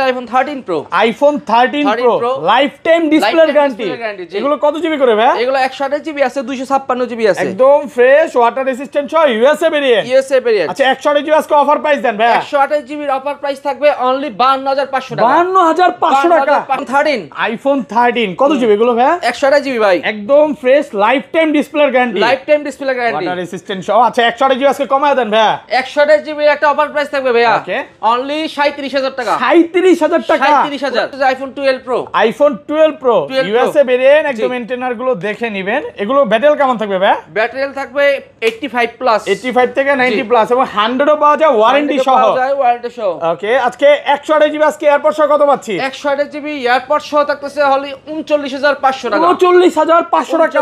IPhone 13 pro iPhone 13 pro life time display guarantee. এগুলো কত GB করে ভাই? এগুলো 128 জিবি আছে, 256 জিবি আছে, একদম ফ্রেশ ওয়াটার রেসিস্ট্যান্ট সহ ইউএসএ ভেরিয়েন্ট। আচ্ছা 128 জিবি আজকে অফার প্রাইস দেন ভাই। 128 জিবির অফার প্রাইস থাকবে অনলি 52500 টাকা। 52500 টাকা। 13 আইফোন 13 কত জিবি এগুলো ভাই? 128 জিবি ভাই, একদম fresh life time display guarantee. Life time display guarantee, water resistant সহ। আচ্ছা 128 জিবি আজকে কমায় দেন ভাই। 128 জিবির একটা অফার প্রাইস থাকবে ভাইয়া ওকে অনলি 37000 টাকা। 37000 টাকা। 37000 iPhone 12 pro. IPhone 12 pro USA variant, একদম এন্টেনার গুলো দেখে নেবেন। এগুলো ব্যাটারি কেমন থাকবে ভাই? ব্যাটারি থাকবে 85 প্লাস, 85 থেকে 90 প্লাস এবং 100 ও পাওয়া যায় ওয়ারেন্টি সহ। ওয়ারেন্টি সহ। ওকে আজকে 128 জিবি আজকে এয়ারপড সহ কত পাচ্ছি? 128 জিবি এয়ারপড সহ থাকতেছে হলি 39500 টাকা। 39500 টাকা।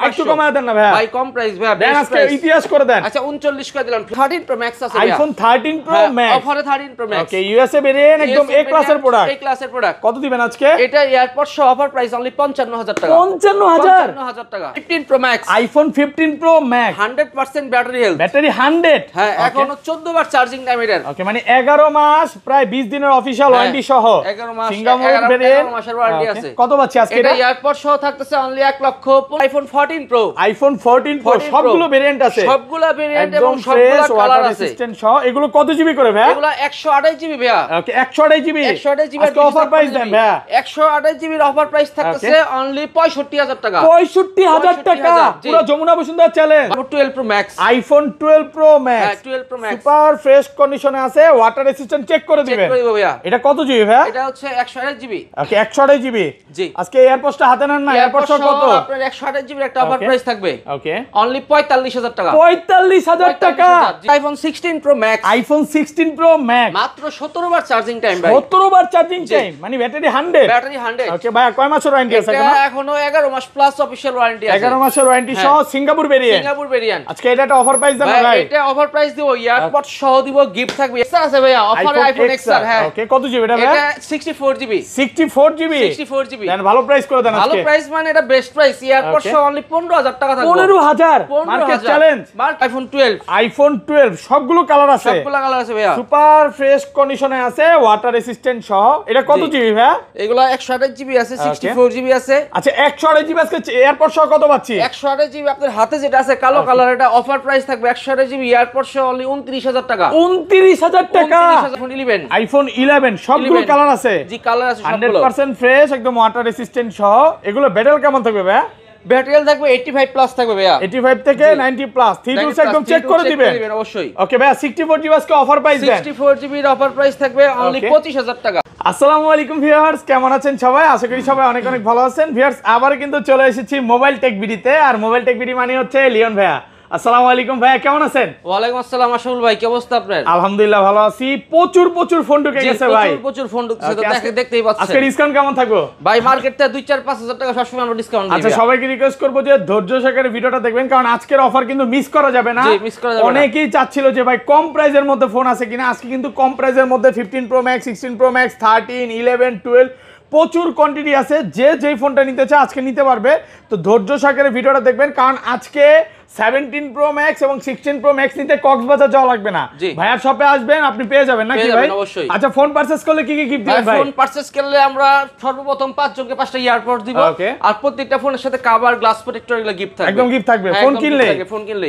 একটু কমায় দেন না ভাই। ভাই কম প্রাইস ভাই, দেন আজকে ইতিহাস করে দেন। আচ্ছা 39 করে দিলাম। 13 প্রো ম্যাক্স আছে আইফোন 13 প্রো ম্যাক্স অফারে 13 প্রো ম্যাক্স। ওকে ইউএসএ ভেরিয়েন্ট, একদম এ ক্লাসের প্রোডাক্ট। এ ক্লাসের প্রোডাক্ট কত দিবেন আজকে? এটা এয়ারপড সহ অফার প্রাইস অনলি 55000 টাকা। 55000 টাকা। 15 pro max, iPhone 15 pro max 100% battery health, battery 100। হ্যাঁ এখনো 14 বার চার্জিং টাইম এর। ওকে মানে 11 মাস প্রায় 20 দিনের অফিশিয়াল ওয়ারেন্টি সহ। 11 মাস সিঙ্গাপুর ভেরিয়েন্ট, 11 মাসের ওয়ারেন্টি আছে। কত পাচ্ছি আজকে? এটা এয়ারপড সহ থাকতেছে অনলি 1 লক্ষ। আইফোন 14 প্রো, আইফোন 14 প্রো সবগুলো ভেরিয়েন্ট আছে, সবগুলো ভেরিয়েন্ট এবং একদম সবগুলো ফ্রেশ কালার ওয়াটার আছে। রেসিস্ট্যান্ট সহ। এগুলো কত জিবি করে ভাই? এগুলো 128 জিবি ভাইয়া। ওকে 128 জিবি। 128 জিবি আজকে অফার প্রাইস দেন ভাই। 128 জিবির অফার প্রাইস থাকতেছে অনলি 65000 টাকা। 65000 টাকা। পুরো Jamuna Bashundhara challenge. 12 pro max, iPhone 12 pro max, হ্যাঁ 12 প্রো ম্যাক্স সুপার ফ্রেশ কন্ডিশনে আছে, ওয়াটার রেসিস্ট্যান্ট চেক করে চেক দিবেন। করে দিব ভাইয়া। এটা কত জিবি ভাই? এটা হচ্ছে 128 জিবি। ওকে 128 জিবি। জি আজকে এয়ারপডসটা হাতে নেন না, এয়ারপড সহ কত? আপনার 128 জিবির একটা অফার প্রাইস থাকবে ওকে অনলি 45000 টাকা। 45000 টাকা। IPhone 16 pro max, iPhone 16 pro max মাত্র 17 বার চার্জিং টাইম ভাই। 17 বার চার্জিং টাইম, মানে ব্যাটারি 100। ব্যাটারি 100। ওকে ভাই কয় মাসের ওয়ারেন্টি আছে এটা এখনো 11 মাস প্লাস অফিশিয়াল ওয়ারেন্টি আছে। 11 মাসের ওয়ারেন্টি সহ সিঙ্গাপুর ভেরিয়েন্ট। Singapore variant. আজকে এটা একটা অফার প্রাইস দেন ভাই। এটা অফার প্রাইস দিব, এয়ারপড সহ দিব, গিফট থাকবে। এক্সট্রা আছে ভাইয়া অফারে আইফোন এক্সট্রা। হ্যাঁ ওকে কত জিবি এটা ভাই? এটা 64 জিবি। 64 জিবি। 64 জিবি দেন ভালো প্রাইস করে দেন আজকে। ভালো প্রাইস মানে এটা বেস্ট প্রাইস। এয়ারপড সহ অনলি 15000 টাকা থাকবে। 15000 মার্কেট চ্যালেঞ্জ। আইফোন 12, আইফোন 12 সবগুলো কালার আছে, সবগুলো কালার আছে ভাইয়া, সুপার ফ্রেশ কন্ডিশনে আছে, ওয়াটার রেসিস্ট্যান্ট সহ। এটা কত জিবি ভাই? এগুলো 128 জিবি আছে, 64 জিবি আছে। আচ্ছা 128 জিবি আজকে এয়ারপড সহ কত পাচ্ছি? 128 জিবি আপনার হাতে যেটা আছে কালো কালার, এটা অফার প্রাইস থাকবে 128 জিবি এয়ারপড সহ অনলি 29000 টাকা। 29000 টাকা। আইফোন 11, আইফোন 11 সবগুলো কালার আছে। জি কালার আছে সবগুলো, 100% ফ্রেশ, একদম ওয়াটার রেসিস্ট্যান্ট সহ। এগুলো ব্যাটারি কেমন থাকবে ভাই? ব্যাটারি থাকবে 85 প্লাস থাকবে ভাইয়া। 85 থেকে 90 প্লাস। 3 একদম চেক করে দিবেন অবশ্যই। ওকে ভাই 64 জিবি আজকে অফার প্রাইস দেন। 64 জিবির অফার প্রাইস থাকবে অনলি 25000 টাকা। আসসালামু আলাইকুম ভিউয়ার্স, কেমন আছেন সবাই? আশা করি সবাই অনেক অনেক ভালো আছেন। ভিউয়ার্স আবার কিন্তু চলে এসেছি মোবাইল টেক বিডিতে। আর মোবাইল টেক বিডি মানে হচ্ছে লিওন ভাইয়া। আসসালামু আলাইকুম ভাইয়া, কেমন আছেন? ওয়ালাইকুম আসসালাম আশরাফুল ভাই, কি অবস্থা আপনার? আলহামদুলিল্লাহ ভালো আছি। প্রচুর ফোন ঢুকে গেছে ভাই, প্রচুর ফোন ঢুকছে, তো দেখতেই পাচ্ছেন। আজকে ডিসকাউন্ট কেমন থাকবে ভাই? মার্কেটে 2-4-5000 টাকা সবসময় আমরা ডিসকাউন্ট দিই। আচ্ছা সবাইকে রিকোয়েস্ট করব যে ধৈর্য সহকারে ভিডিওটা দেখবেন, কারণ আজকের অফার কিন্তু মিস করা যাবে না। জি মিস করা যাবে না। অনেকেই চাচ্ছিল যে ভাই কম প্রাইসের মধ্যে ফোন আছে কিনা। আজকে কিন্তু কম প্রাইসের মধ্যে 15 প্রো ম্যাক্স, 16 প্রো ম্যাক্স, 13, 11, 12 প্রচুর কোয়ান্টিটি আছে। যেই ফোনটা নিতে চায় আজকে নিতে পারবে। তো ধৈর্য সহকারে ভিডিওটা দেখবেন, কারণ আজকে 17 প্রো ম্যাক্স এবং 16 প্রো ম্যাক্স নিতে কক্সবাজার যাওয়া লাগবে না, ভাইয়ার শপে আসবেন আপনি পেয়ে যাবেন নাকি ভাই? আচ্ছা ফোন পারচেজ করলে কি কি গিফট দিবেন ভাই? ফোন পারচেজ করলে আমরা সর্বপ্রথম 5 জনকে 5টা ইয়ারপড দিব, আর প্রত্যেকটা ফোনের সাথে কভার, গ্লাস প্রোটেক্টর এগুলো গিফট থাকবে, একদম গিফট থাকবে। ফোন কিনলে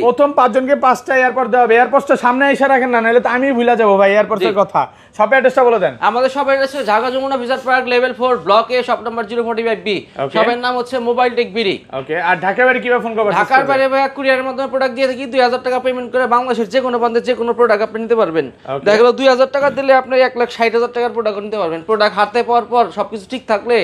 প্রথম 5 জনকে 5টা এয়ারপড দেওয়া হবে। এয়ারপডটা সামনে এসে রাখেন না, নাহলে তো আমি ভুলে যাব ভাই এয়ারপডের কথা। শপের অ্যাড্রেসটা বলে দেন। আমাদের শপের অ্যাড্রেস হচ্ছে ঢাকা যমুনা ভিজার park level 4 block A, shop number 045B। শপের নাম হচ্ছে মোবাইল টেক বিডি। ওকে আর ঢাকার বাইরে কিভাবে ফোন করবেন? ঢাকার বাইরে ভাই কুরিয়ারের মাধ্যমে প্রোডাক্ট দিয়ে থাকি। 2000 টাকা পেমেন্ট করে বাংলাদেশের যে কোনো প্রান্তে যে কোনো প্রোডাক্ট আপনি নিতে পারবেন। দেখা গেল 2000 টাকা দিলে আপনি 1,60,000 টাকার প্রোডাক্ট নিতে পারবেন। প্রোডাক্ট হাতে পাওয়ার পর সবকিছু ঠিক থাকলে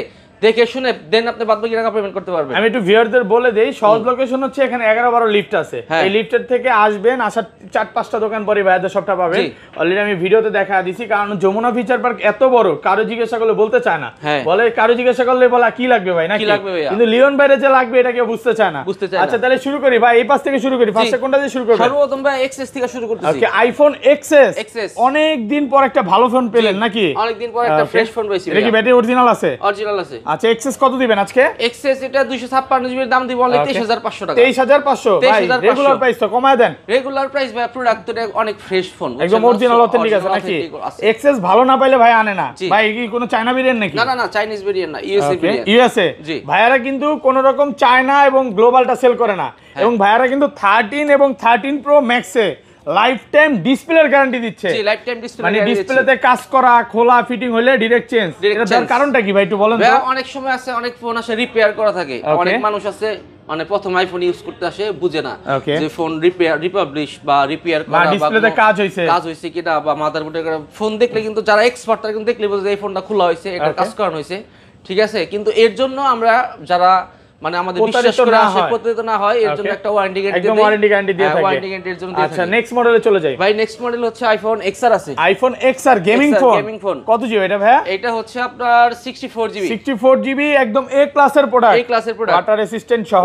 দেখে শুনে দেন আপনি বাদ বাকি টাকা পেমেন্ট করতে পারবেন। আমি একটু ভিউয়ারদের বলে দেই, সহজ লোকেশন হচ্ছে এখানে 11-12 লিফট আছে। এই লিফটের থেকে আসবেন, আসার 4-5টা দোকান পরে ভাইয়াদের সবটা পাবেন। অলরেডি আমি ভিডিওতে দেখা দিছি, কারণ যমুনা ফিচার পার্ক এত বড়, কারো জিজ্ঞাসা করলে বলতে চায় না। বলে কারো জিজ্ঞাসা করলে বলা কি লাগবে ভাই না কি লাগবে, কিন্তু লিওন বাইরে যে লাগবে এটা কেউ বুঝতে চায় না। আচ্ছা তাহলে শুরু করি ভাই, এই পাশ থেকে শুরু করি। ফার্স্টে কোনটা দিয়ে শুরু করব? সর্বপ্রথম ভাই এক্সএস থেকে শুরু করতেছি। ওকে আইফোন এক্সএস। অনেক দিন পর একটা ভালো ফোন পেলেন নাকি? অনেক দিন পর একটা ফ্রেশ ফোন পাইছি। এটা কি ব্যাটারি অরিজিনাল আছে? অরিজিনাল আছে। আচ্ছা এক্সেস কত দিবেন আজকে? এক্সেস এটা 256 জিবির দাম দিব অনলি 23500 টাকা। 23500 ভাই রেগুলার প্রাইস তো কমায় দেন। রেগুলার প্রাইস ভাই, প্রোডাক্ট তো অনেক ফ্রেশ ফোন, একদম অরিজিনাল অথেন্টিক আছে নাকি? এক্সেস ভালো না পাইলে ভাই আনে না ভাই। কি কোনো চায়না ভেরিয়েন্ট নাকি? না না না, চাইনিজ ভেরিয়েন্ট না, ইউএসএ ভেরিয়েন্ট। ইউএসএ ভাইয়ারা কিন্তু কোন রকম চায়না এবং গ্লোবালটা সেল করে না, এবং ভাইয়ারা কিন্তু 13 এবং 13 প্রো ম্যাক্সে লাইফ টাইম ডিসপ্লের গ্যারান্টি দিচ্ছে। জি, লাইফ টাইম ডিসপ্লে, মানে ডিসপ্লেতে কাজ করা খোলা ফিটিং হলে ডাইরেক্ট চেঞ্জ। এটার কারণটা কি ভাই একটু বলেন তো? অনেক সময় আছে অনেক ফোন আসে রিপেয়ার করা থাকে, অনেক মানুষ আছে মানে প্রথম আইফোন ইউজ করতে আসে বুঝে না যে ফোন রিপাবলিশ বা রিপেয়ার করা বা ডিসপ্লেতে কাজ হইছে কিনা বা মাদারবোর্ডে ফোন দেখলে কিন্তু যারা এক্সপার্ট তারা কিন্তু দেখলে বুঝে এই ফোনটা খোলা হইছে, এটা কাজ করানো হইছে, ঠিক আছে। কিন্তু এর জন্য আমরা যারা মানে আমাদের বিশ্বাস করে আসে প্রতিদিন না হয়, এর জন্য একটা ওয়ারেন্টি গ্যারান্টি একদম ওয়ারেন্টি গ্যারান্টি দিয়ে থাকে। ওয়ারেন্টি গ্যারান্টি এর জন্য দিয়ে থাকে। আচ্ছা নেক্সট মডেলে চলে যাই ভাই। নেক্সট মডেল হচ্ছে আইফোন XR আছে। IPhone XR gaming phone. কত জিবি এটা ভাই? এটা হচ্ছে আপনার 64 জিবি। 64 জিবি একদম এ ক্লাসের প্রোডাক্ট। এ ক্লাসের প্রোডাক্ট, ওয়াটার রেসিস্ট্যান্ট সহ।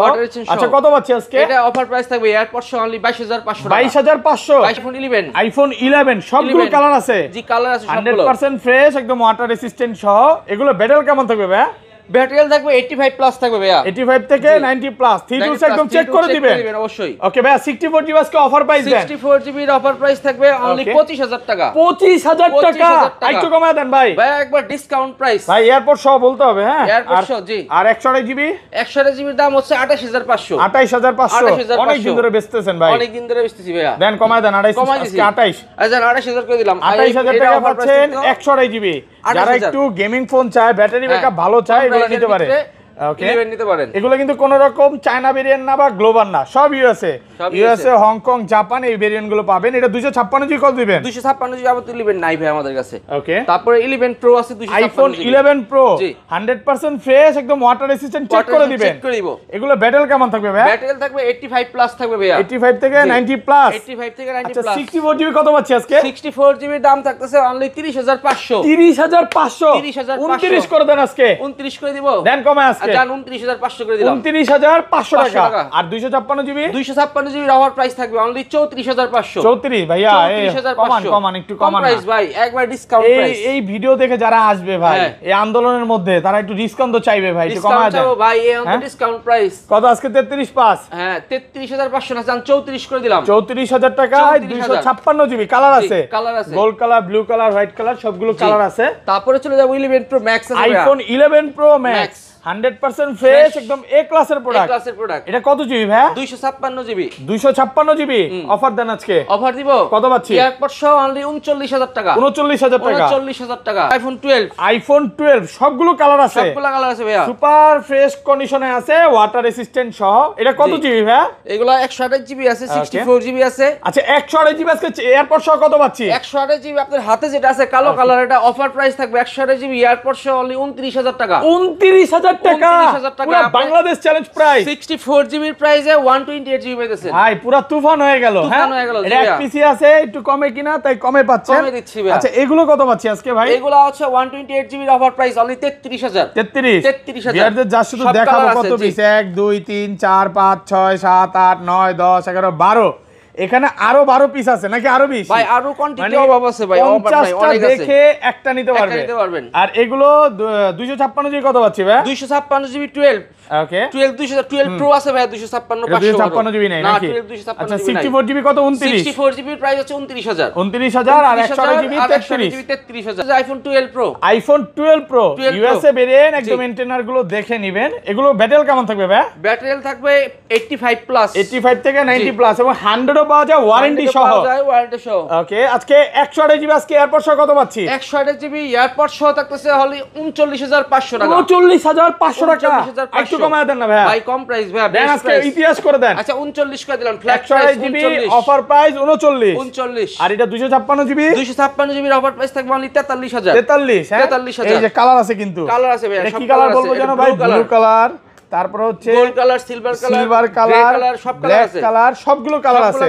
আচ্ছা কত পাচ্ছি আজকে? এটা অফার প্রাইস থাকবে এয়ারপড সহ অনলি 22500 টাকা। 22500 আইফোন 11। আইফোন 11 সবগুলো কালার আছে? জি কালার আছে সবগুলো। 100% ফ্রেশ একদম ওয়াটার রেসিস্ট্যান্ট সহ। এগুলো ব্যাটারি কেমন থাকবে ভাই? ব্যাটারি থাকবে 85 প্লাস থাকবে ভাইয়া। 85 থেকে 90 প্লাস। 3 একদম চেক করে দিবেন অবশ্যই। ওকে ভাইয়া 64 জিবি আজকে অফার প্রাইস দেন। 64 জিবি এর অফার প্রাইস থাকবে অনলি 25000 টাকা। 25000 টাকা একটু কমায় দেন ভাই। ভাই একবার ডিসকাউন্ট প্রাইস ভাই এয়ারপোর্ট সহ বলতে হবে। হ্যাঁ এয়ারপোর্ট সহ জি। আর 128 জিবি? 128 জিবির দাম হচ্ছে 28500। 28500 অনেক দিন ধরে বেচতেছেন ভাই। অনেক দিন ধরে বেচতেছি ভাইয়া। দেন কমায় দেন 28 আজকে 28। আচ্ছা 28000 করে দিলাম। 28000 টাকা পাচ্ছেন 128 জিবি। যারা একটু গেমিং ফোন চায়, ব্যাটারি ব্যাকআপ ভালো চায়, এগুলো নিতে পারে। ওকে নিতে পারেন। এগুলো কিন্তু কোন রকম চায়না ভেরিয়েন্ট না বা গ্লোবাল না, সব ইউএসএ হংকং জাপান এই ভেরিয়েন্ট গুলো পাবেন। এটা 256 জিবি কত দিবেন? 256 জিবি আবার 11 নাই ভাই আমাদের কাছে। ওকে তারপরে 11 প্রো আছে 256 আইফোন 11 প্রো 100% ফ্রেশ একদম ওয়াটার রেসিস্ট্যান্ট চেক করে দিবেন। চেক করে দিব। এগুলো ব্যাটারি কেমন থাকবে ভাই? ব্যাটারি থাকবে 85 প্লাস থাকবে ভাইয়া। 85 থেকে 90 প্লাস। 85 থেকে 90 আচ্ছা প্লাস। 64 জিবি কত পাচ্ছি আজকে? 64 জিবি দাম থাকতেছে অনলি 30500। 30500 29 করে দেন আজকে। 29 করে দিব। দেন কমে আজকে। জান 29500 করে দিলাম। 29500 টাকা। আর 256 জিবি? 256 জিবি অফার প্রাইস থাকবে অনলি 34500। 34 ভাইয়া কমান একটু কমান প্রাইস ভাই, একবার ডিসকাউন্ট প্রাইস। এই ভিডিও দেখে যারা আসবে ভাই এই আন্দোলনের মধ্যে, তারা একটু ডিসকাউন্ট তো চাইবে ভাই, একটু কমায় দেন ভাই। এই ডিসকাউন্ট প্রাইস কত আজকে? 33.5। হ্যাঁ 33500 না, জান 34 করে দিলাম। 34000 টাকা 256 জিবি। কালার আছে? কালার আছে, gold colour, blue colour, white colour, সবগুলো কালার আছে। তারপরে চলে যাব 11 প্রো ম্যাক্স আছে। আইফোন 11 প্রো ম্যাক্স 100% ফ্রেশ একদম এ ক্লাসের প্রোডাক্ট। এটা কত জিবি ভাই? 256 জিবি। 256 জিবি অফার দেন আজকে। অফার দিব। কত পাচ্ছি? এয়ারপড সহ অনলি 39000 টাকা। 39000 টাকা। 39000 টাকা। আইফোন 12। আইফোন 12 সবগুলো কালার আছে? সবগুলো কালার আছে ভাইয়া। সুপার ফ্রেশ কন্ডিশনে আছে, ওয়াটার রেসিস্ট্যান্ট সহ। এটা কত জিবি ভাই? এগুলা 128 জিবি আছে, 64 জিবি আছে। আচ্ছা 128 জিবি আজকে এয়ারপড সহ কত পাচ্ছি? 128 জিবি আপনার হাতে যেটা আছে কালো কালার, এটা অফার প্রাইস থাকবে 128 জিবি এয়ারপড সহ অনলি 29000 টাকা। 29000 টাকা। 29000 টাকা বাংলাদেশ চ্যালেঞ্জ প্রাইস। 64 জিবির প্রাইসে 128 জিবি পাইতেছেন ভাই, পুরো তুফান হয়ে গেল। হ্যাঁ তুফান হয়ে গেল। এটা পিসি আছে একটু কমে কিনা, তাই কমে পাচ্ছেন। কমে দিচ্ছি ভাই। আচ্ছা এগুলো কত পাচ্ছি আজকে ভাই? এগুলো হচ্ছে 128 জিবির অফার প্রাইস অনলি 33000। 33000 বিয়ারদের যা শুধু দেখাবো কত পিস। 1 2 3 4 5 6 7 8 9 10 11 12। এখানে আরো 12 পিস আছে নাকি আরো 20? ভাই আরো কোয়ান্টিটি অভাব আছে ভাই, অভাব নাই, অনেক আছে। দেখে একটা নিতে পারবেন। আর এগুলো 256 জিবি কত পাচ্ছি ভাই? 256 জিবি 12। ওকে 12 প্রো আছে ভাই 256 জিবি নাই নাকি? আচ্ছা 64 জিবি কত? 29। 64 জিবির প্রাইস হচ্ছে 29000। 29000 আর 128 GB 33000। IPhone 12 pro. IPhone 12 pro USA variant একদম মেইনটেইনার গুলো দেখে নেবেন। এগুলো ব্যাটারি কেমন থাকবে ভাই? ব্যাটারি থাকবে 85 প্লাস। 85 থেকে 90 প্লাস এবং 100 পাওয়া যায় ওয়ারেন্টি সহ। ওকে আজকে 128 জিবি আজকে এয়ারপড সহ কত পাচ্ছি? 128 জিবি এয়ারপড সহ থাকতেছে হলি 39500 টাকা। 39500 টাকা। একটু কমায় দেন না ভাই। ভাই কম প্রাইস ভাই, দেন আজকে ইতিহাস করে দেন। আচ্ছা 39 করে দিলাম। Flat price 39। Offer price 39। আর এটা 256 জিবি? 256 জিবির অফার প্রাইস থাকবে অনলি 43000। 43 হ্যাঁ 43000। এই যে কালার আছে কিন্তু। কালার আছে ভাই, সব কালার বলবো জানো ভাই? ব্লু কালার, তারপর হচ্ছে গোল্ড কালার, সিলভার কালার, সব কালার আছে। কালার সবগুলো কালার আছে।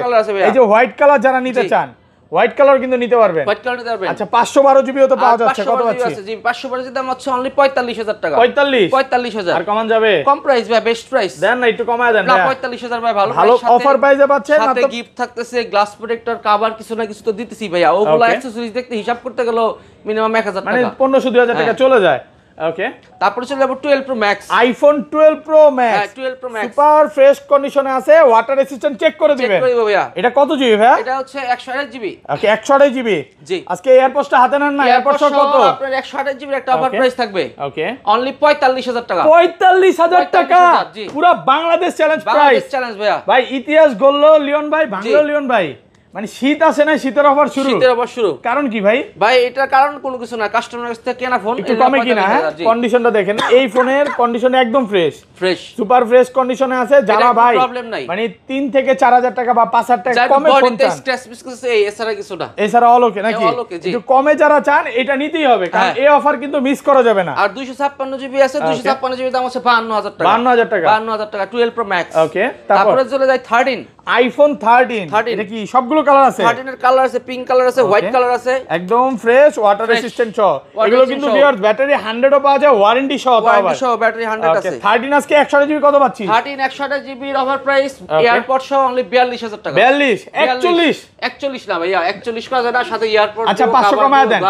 এই যে হোয়াইট কালার যারা নিতে চান, হোয়াইট কালার কিন্তু নিতে পারবেন। হোয়াইট কালার নিতে পারবেন। আচ্ছা 512 জিবিও তো পাওয়া যাচ্ছে। কত পাচ্ছি? জি 512 জিবি দাম হচ্ছে অনলি 45000 টাকা। 45000 আর কমান যাবে? কম প্রাইস ভাই, বেস্ট প্রাইস। দেন না একটু কমায় দেন না 45000 ভাই ভালো ভালো অফার প্রাইসে পাচ্ছেন। সাথে গিফট থাকতেছে, গ্লাস প্রোটেক্টর, কভার, কিছু না কিছু তো দিতেছি ভাইয়া। ওগুলা অ্যাকসেসরিজ দেখতে হিসাব করতে গেল মিনিমাম 1000 টাকা, মানে 1500 2000 টাকা চলে যায়। ওকে, তারপরে চলে যাবো 12 pro max. IPhone 12 pro max, হ্যাঁ 12 প্রো ম্যাক্স সুপার ফ্রেশ কন্ডিশনে আছে, ওয়াটার রেসিস্ট্যান্ট চেক করে চেক দিবেন। করে দিব ভাইয়া। এটা কত জিবি ভাইয়া? এটা হচ্ছে 128 জিবি। ওকে, 128 জিবি। জি, আজকে এয়ারপোর্টটা হাতে নেন না, এয়ারপোর্ট কত? আপনার 128 জিবির একটা অফার প্রাইস থাকবে। ওকে, অনলি 45000 টাকা। 45000 টাকা, 45,000 জি। পুরো Bangladesh challenge price. Bangladesh challenge ভাইয়া। ভাই ইতিহাস গড়লো লিওন ভাই, ভাঙলো লিওন ভাই। মানে শীত আসে না, শীতের অফার শুরু। শীতের অফার শুরু। কারণ কি ভাই? ভাই এটার কারণ কোনো কিছু না, কাস্টমারের কাছ থেকে কেনা ফোন একটু কমে কিনা। হ্যাঁ, কন্ডিশনটা দেখেন, এই ফোনের কন্ডিশন একদম ফ্রেশ, ফ্রেশ সুপার ফ্রেশ কন্ডিশনে আছে। যারা ভাই প্রবলেম নাই, মানে 3 থেকে 4000 টাকা বা 5000 টাকা কমে ফোন চান, স্ট্রেস বিস্কুট এই এছাড়া কিছু না, এছাড়া অলোকে নাকি একটু কমে যারা চান এটা নিতেই হবে, কারণ এই অফার কিন্তু মিস করা যাবে না। আর 256 জিবি আছে, 256 জিবি দাম আছে 52000 টাকা। 52000 টাকা, 52000 টাকা 12 প্রো ম্যাক্স। ওকে, তারপরে চলে যায় 13 আইফোন 13। এটা কি সবগুলো কালার আছে? 13 এর কালার আছে, পিঙ্ক কালার আছে, হোয়াইট কালার আছে, একদম ফ্রেশ, ওয়াটার রেসিস্ট্যান্ট সহ। এগুলো কিন্তু ভিউয়ার্স ব্যাটারি 100 ও পাওয়া যায়, ওয়ারেন্টি সহ পাওয়া যায়। ওয়ারেন্টি সহ ব্যাটারি 100 আছে। 13 আজকে 128 জিবি কত পাচ্ছি? 13 128 জিবি এর অফার প্রাইস এয়ারপড সহ অনলি 42000 টাকা। 42 41 না ভাইয়া, 41 করা যায় না, সাথে এয়ারপড আচ্ছা 500 কমায় দেন,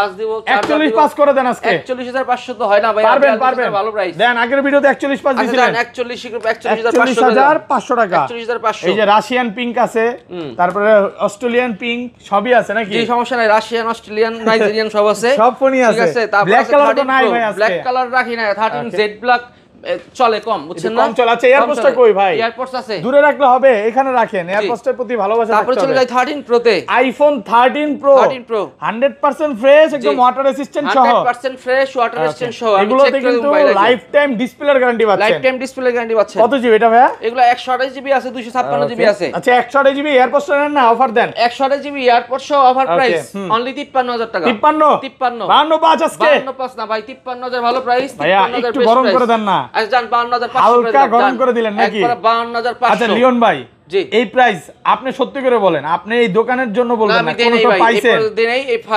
41 পাস করে দেন আজকে। 41500 তো হয় না ভাইয়া, পারবেন ভালো প্রাইস দেন। আগের ভিডিওতে 41 পাস দিছিলেন, 41500 টাকা। 41500। এই যে রাশিয়ান পিঙ্ক আছে, তারপরে অস্ট্রেলিয়ান পিঙ্ক সবই আছে নাকি? এই সমস্যা নাই, রাশিয়ান, অস্ট্রেলিয়ান, নাইজেরিয়ান সব আছে, সব ফোনই আছে। ঠিক আছে। তারপর ব্ল্যাক কালার তো নাই ভাই আজকে, ব্ল্যাক কালার রাখি না। 13 জেড ব্ল্যাক চলে কম, বুঝছেন না? কম চলে। আচ্ছা এয়ারপোর্টটা কই ভাই? এয়ারপোর্টস আছে, দূরে রাখলে হবে, এখানে রাখেন। এয়ারপোর্টের প্রতি ভালোবাসা তারপর চলে যায় 13 প্রো তে। আইফোন 13 প্রো 100% ফ্রেশ, একদম ওয়াটার রেসিস্ট্যান্ট সহ, 100% ফ্রেশ, ওয়াটার রেসিস্ট্যান্ট সহ। এগুলোতে কিন্তু লাইফ টাইম ডিসপ্লের গ্যারান্টি পাচ্ছেন। লাইফ টাইম ডিসপ্লে গ্যারান্টি পাচ্ছেন। কত জিবি এটা ভাইয়া? এগুলো 128 জিবি আছে, 256 জিবি আছে। আচ্ছা 128 জিবি এয়ারপোর্টস নেন না, অফার দেন। 128 জিবি এয়ারপড সহ অফার প্রাইস অনলি 53000 টাকা। 53 52 আজকে 52 না ভাই, 53000 ভালো প্রাইস। ভাইয়া একটু গরম করে দেন না, আজ জান 52500 হালকা গরম করে দিলেন নাকি? একবার 52500। আচ্ছা লিওন ভাই, জি এই প্রাইস আপনি সত্যি করে বলেন, আপনি এই দোকানের জন্য বলবেন না, কোন তো পাইছেন?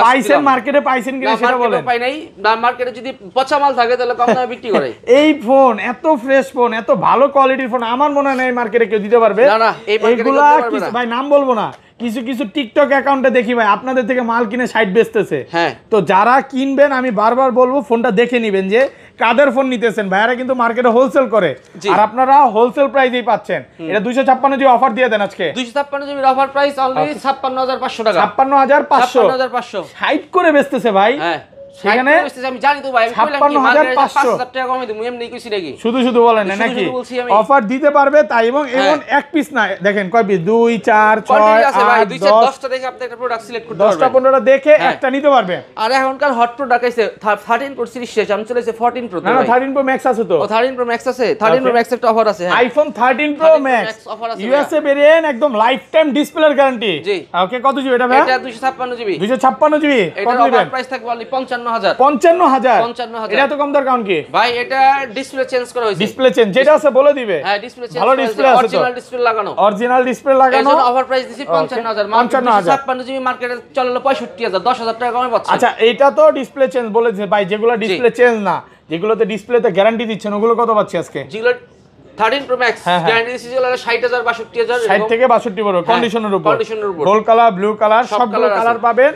পাইছেন মার্কেটে, পাইছেন কিনা সেটা বলেন। পাই নাই না, মার্কেটে যদি পচা মাল থাকে তাহলে কম দামে বিক্রি করে। এই ফোন এত ফ্রেশ ফোন, এত ভালো কোয়ালিটির ফোন আমার মনে হয় না এই মার্কেটে কেউ দিতে পারবে। না না, এই মার্কেটে এগুলা কেউ দিতে পারবে না ভাই, নাম বলবো না, কিছু কিছু টিকটক অ্যাকাউন্টে দেখি ভাই আপনাদের থেকে মাল কিনে সাইট বেচতেছে। হ্যাঁ, তো যারা কিনবেন আমি বারবার বলবো ফোনটা দেখে নেবেন যে কাদের ফোন নিতেছেন। ভাইয়ারা কিন্তু মার্কেটে হোলসেল করে, আর আপনারা হোলসেল প্রাইসেই পাচ্ছেন। এটা 256 জিবি অফার দিয়ে দেন আজকে। 256 জিবির অফার প্রাইস অনলি 56500 টাকা। 56500 হাইট করে বেচতেছে ভাই। হ্যাঁ, সেখানে আমি জানি তো ভাই, আমি কইলাম কি মার্কেটে 5000 টাকা কমে দিমু, এমনি কইছি নাকি? শুধু বলেন না নাকি? অফার দিতে পারবে তাই, এবং এমন এক পিস না, দেখেন কয় পিস, 2 4 6 8 10টা দেখে আপনি একটা প্রোডাক্ট সিলেক্ট করতে পারবেন। 10টা 15টা দেখে একটা নিতে পারবে। আর এখনকার হট প্রোডাক্ট আছে 13 প্রো সিরিজ শেষ, আমি চলেছে 14 প্রো। না 13 প্রো ম্যাক্স আছে তো। ও 13 প্রো ম্যাক্স আছে, 13 প্রো ম্যাক্স একটা অফার আছে। হ্যাঁ, iPhone 13 pro max USA variant, একদম লাইফ টাইম ডিসপ্লের গ্যারান্টি। জি, ওকে, কত জিবি এটা ভাই? এটা 256 জিবি। 256 জিবি এটার অফার প্রাইস থাকবে অনলি 55000। 55000 55000 এটা তো কম দর, কারণ কি ভাই? এটা ডিসপ্লে চেঞ্জ করা হয়েছে। ডিসপ্লে চেঞ্জ যেটা আছে বলে দিবে। হ্যাঁ, ডিসপ্লে চেঞ্জ ভালো ডিসপ্লে আছে তো, অরিজিনাল ডিসপ্লে লাগানো, অরিজিনাল ডিসপ্লে লাগানো। এর অফার প্রাইস দিছি 55000। 256 জিবি মার্কেটে চলে 65000, 10000 টাকা কমে পাচ্ছেন। আচ্ছা এটা তো ডিসপ্লে চেঞ্জ বলেছে ভাই, যেগুলো ডিসপ্লে চেঞ্জ না, যেগুলোতে ডিসপ্লেতে গ্যারান্টি দিচ্ছেন ওগুলো কত পাচ্ছি আজকে? যেগুলো 13 প্রো ম্যাক্স গ্যারান্টি দিছি যেগুলো 60000 62000, 60 থেকে 62 বড় কন্ডিশনের উপর, কন্ডিশনের উপর, গোল্ড কালার, ব্লু কালার, সবগুলো কালার পাবেন।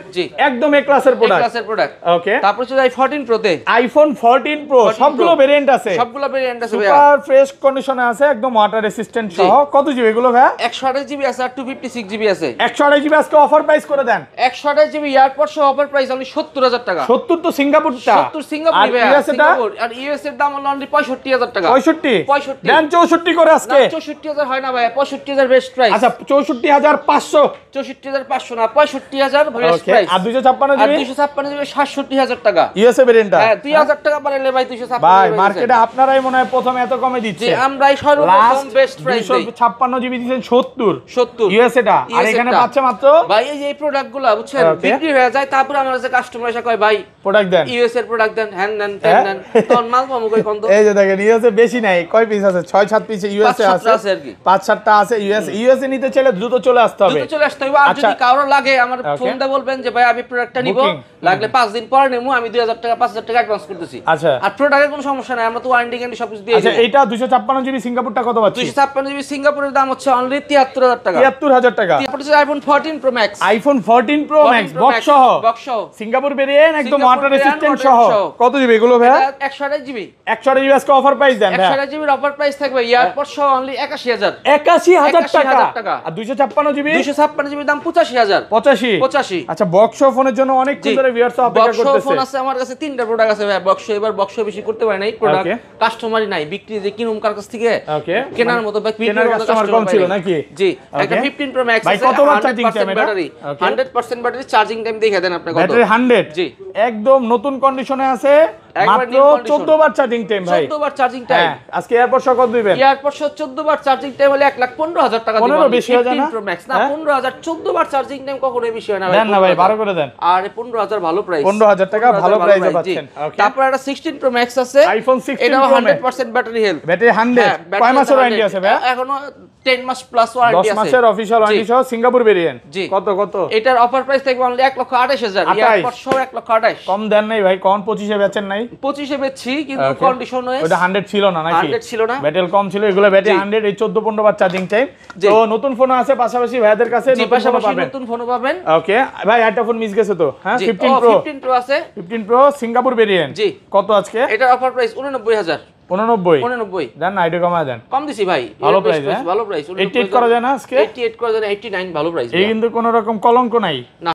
একদম এ ক্লাসের প্রোডাক্ট। ওকে, তারপর চলে যায় 14 প্রো তে। আইফোন 14 প্রো সবগুলো ভেরিয়েন্ট আছে, সবগুলো ভেরিয়েন্ট আছে ভাইয়া, সুপার ফ্রেশ কন্ডিশনে আছে, একদম ওয়াটার রেসিস্ট্যান্ট সহ। কত জিবি এগুলো ভাই? 128 জিবি আছে আর 256 জিবি আছে। 128 জিবি আজকে অফার প্রাইস করে দেন। 128 জিবি এয়ারপড সহ অফার প্রাইস অনলি 70000 টাকা। 70 তো সিঙ্গাপুরটা, 70 সিঙ্গাপুর ভাইয়া, সিঙ্গাপুর। আর ইউএস এর দাম হলো অনলি 65000 টাকা। 65 দেন 64 করে আজকে। 64000 হয় না ভাইয়া, 65000 বেস্ট প্রাইস। আচ্ছা 64500, 64500 না, 65000 বেস্ট প্রাইস। আর 256 জিবি, 256 জিবি 67000 টাকা ইউএসএ ভেরিয়েন্টটা। হ্যাঁ, 2000 টাকা বাড়াইলে ভাই 256 ভাই মার্কেটে আপনারাই মনে হয় প্রথমে এত কমে দিচ্ছে। যে আমরাই সর্বপ্রথম বেস্ট প্রাইস দেই। 256 জিবি দিবেন 70 ইউএসএ টা, আর এখানে পাচ্ছে মাত্র। ভাই এই যে এই প্রোডাক্টগুলো বুঝছেন বিক্রি হয়ে যায়, তারপর আমার কাছে কাস্টমার এসে কয় ভাই প্রোডাক্ট দেন, ইউএস এর প্রোডাক্ট দেন, হ্যান দেন তেন দেন, তখন মাল পাবো কই কোন তো? এই যে দেখেন ইউএসএ বেশি নাই, কয় পিস আছে? 6 6-7 পিস ইউএসএ 5-7 আছে আছে আর কি। 5-7টা আছে ইউএসএ নিতে চাইলে দ্রুত চলে আসতে হবে। দ্রুত চলে আসতে হবে। আর আচ্ছা। যদি কারো লাগে আমার Okay. ফোন দিয়ে বলবেন যে ভাই আমি প্রোডাক্টটা নিব, Booking। লাগলে 5 দিন পরে নেবো, আমি 2000 টাকা 5000 টাকা অ্যাডভান্স করতেছি। আচ্ছা আর প্রোডাক্টের কোনো সমস্যা নাই, আমরা তো ওয়ারেন্টি গ্যারান্টি সবকিছু দিয়ে আচ্ছা দিই। এইটা 256 জিবি সিঙ্গাপুরটা কত পাচ্ছি? 256 জিবি সিঙ্গাপুরের দাম হচ্ছে অনলি 73000 টাকা। 73000 টাকা। তারপর হচ্ছে iPhone 14 pro max. IPhone 14 pro max box সহ, বক্স সহ সিঙ্গাপুর ভেরিয়েন্ট একদম Singapore water variant, resistant water সহ। সহ। কত জিবি এগুলো ভাই? 128 জিবি। 100 ইউএস কে অফার প্রাইস দেন ভাই। 128 জিবির অফার প্রাইস থাকবে এয়ারপড সহ অনলি 81000। 81000 টাকা। 81000 টাকা। আর 256 জিবি 256 জিবির দাম 85000। 85। আচ্ছা বক্স ফোনের জন্য অনেক ধরে ভিউয়ার্স অপেক্ষা বক্স করতেছে। ফোন আছে আমার কাছে, 3টা প্রোডাক্ট আছে ভাই। বক্স এবার বক্স বেশি করতে পারে নাই, প্রোডাক্ট Okay. কাস্টমারই নাই, বিক্রি যে কিনুম কার কাছ থেকে ওকে কেনার মতো বা কেনার কাস্টমার কম ছিল নাকি? জি। একটা Okay. 15 প্রো ম্যাক্স ভাই, আছে, কতবার charging 100% time এটা? Battery, Okay. 100% battery charging time দেখে দেন আপনি কত। ব্যাটারি 100 জি। একদম নতুন কন্ডিশনে আছে, একবার মাত্র new condition। 14 বার চার্জিং টাইম ভাই। 14 বার চার্জিং টাইম। হ্যাঁ আজকে এয়ারপড সহ কত দিবেন? এয়ারপড সহ 14 বার চার্জিং টাইম হলে 1,15,000 টাকা দিবেন। 15 বেশি হয় না? 15 প্রো ম্যাক্স না, হ্যাঁ? 15000। 14 বার চার্জিং টাইম কখনোই বেশি হয় না দেন না ভাই 12 করে দেন। আর 15000 ভালো প্রাইস। 15000 টাকা ভালো প্রাইসে পাচ্ছেন। Okay. তারপর একটা 16 প্রো ম্যাক্স আছে, আইফোন 16 এটাও Pro Max। 100% battery health. Battery 100 কয় মাসের ওয়ারেন্টি আছে ভাই? এখনো 10 মাস প্লাস ওয়ারেন্টি 10 আছে। মাসের অফিশিয়াল ওয়ারেন্টি সহ সিঙ্গাপুর ভেরিয়েন্ট। জি। কত কত? এটার অফার প্রাইস থাকবে অনলি 1,28,000। 28 এয়ারপড সহ 1,28,000। কম দেন নাই ভাই, কোন 25 এ বেচেন নাই? 25 এ বেচছি, কিন্তু Okay. কন্ডিশন ওয়েস ওটা 100 ছিল না নাকি? 100 ছিল না। ব্যাটারি কম ছিল, এগুলো ব্যাটারি জি। 100, এই 14-15 বার চার্জিং টাইম। জি। তো নতুন ফোন আছে পাশাপাশি ভাইদের কাছে জি, নতুন ফোন পাশাপাশি পাবেন। নতুন ফোনও পাবেন। ওকে ভাই একটা ফোন মিস গেছে তো, হ্যাঁ জি। 15 ও, প্রো 15 প্রো আছে। 15 প্রো সিঙ্গাপুর ভেরিয়েন্ট। জি। কত আজকে? এটার অফার প্রাইস 89,000। 89 দেন না, এটা কমায় দেন। কম দিছি ভাই। ভালো এর প্রাইস, ভালো প্রাইস। 88 করা যায় না আজকে? 88 করা যায় না, 89 ভালো প্রাইস। এই কিন্তু কোনো রকম কলঙ্ক নাই। না।